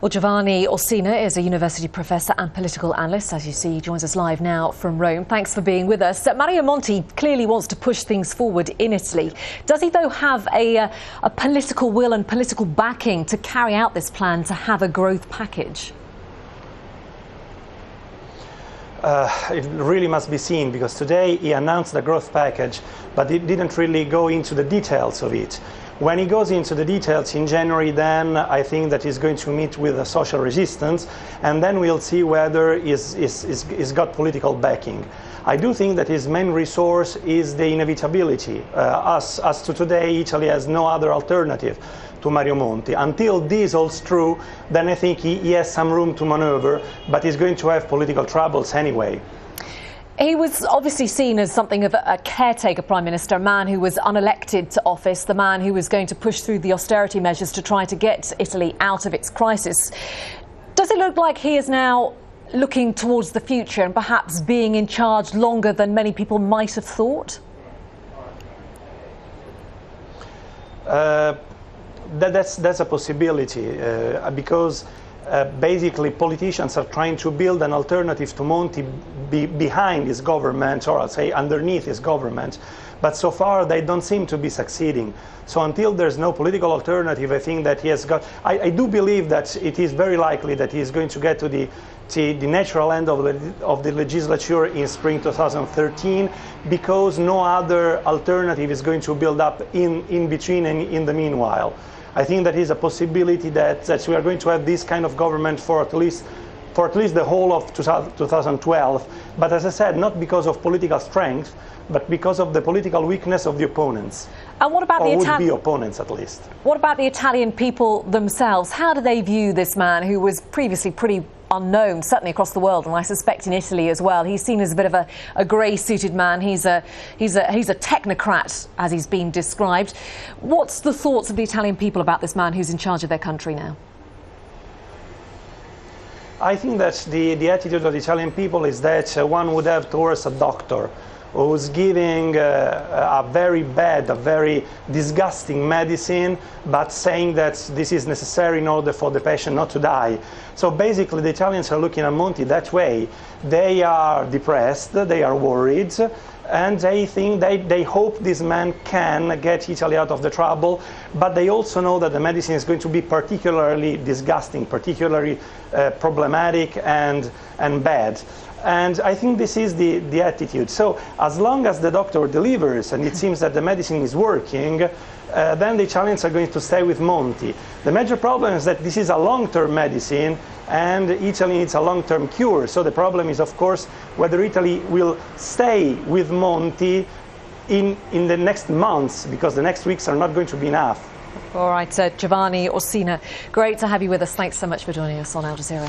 Well, Giovanni Orsina is a university professor and political analyst. As you see, he joins us live now from Rome. Thanks for being with us. Mario Monti clearly wants to push things forward in Italy. Does he, though, have a political will and political backing to carry out this plan to have a growth package? It really must be seen, because today he announced the growth package, but he didn't really go into the details of it. When he goes into the details in January, then I think that he's going to meet with a social resistance, and then we'll see whether he's got political backing. I do think that his main resource is the inevitability. As to today, Italy has no other alternative to Mario Monti. Until this holds true, then I think he has some room to maneuver, but he's going to have political troubles anyway. He was obviously seen as something of a caretaker prime minister, a man who was unelected to office, the man who was going to push through the austerity measures to try to get Italy out of its crisis. Does it look like he is now looking towards the future and perhaps being in charge longer than many people might have thought? That's a possibility, because basically politicians are trying to build an alternative to Monti behind his government, or I'll say underneath his government, but so far they don't seem to be succeeding. So until there's no political alternative, I think that he has got, I do believe that it is very likely that he is going to get to the natural end of the legislature in spring 2013, because no other alternative is going to build up in between and in the meanwhile. I think that is a possibility that we are going to have this kind of government for at least the whole of 2012. But as I said, not because of political strength, but because of the political weakness of the opponents. And what about would-be opponents, at least? What about the Italian people themselves? How do they view this man who was previously pretty unknown, certainly across the world, and I suspect in Italy as well? He's seen as a bit of a grey-suited man. He's a technocrat, as he's been described. What's the thoughts of the Italian people about this man who's in charge of their country now? I think that the attitude of the Italian people is that one would have towards a doctor who's giving a very bad, a very disgusting medicine, but saying that this is necessary in order for the patient not to die. So basically the Italians are looking at Monti that way. They are depressed, they are worried, and they think they hope this man can get Italy out of the trouble, but they also know that the medicine is going to be particularly disgusting, particularly problematic and bad. And I think this is the attitude. So as long as the doctor delivers, and it seems that the medicine is working, then the Italians are going to stay with Monti. The major problem is that this is a long-term medicine, and Italy needs a long-term cure. So the problem is, of course, whether Italy will stay with Monti in the next months, because the next weeks are not going to be enough. All right, Giovanni Orsina, great to have you with us. Thanks so much for joining us on Al Jazeera.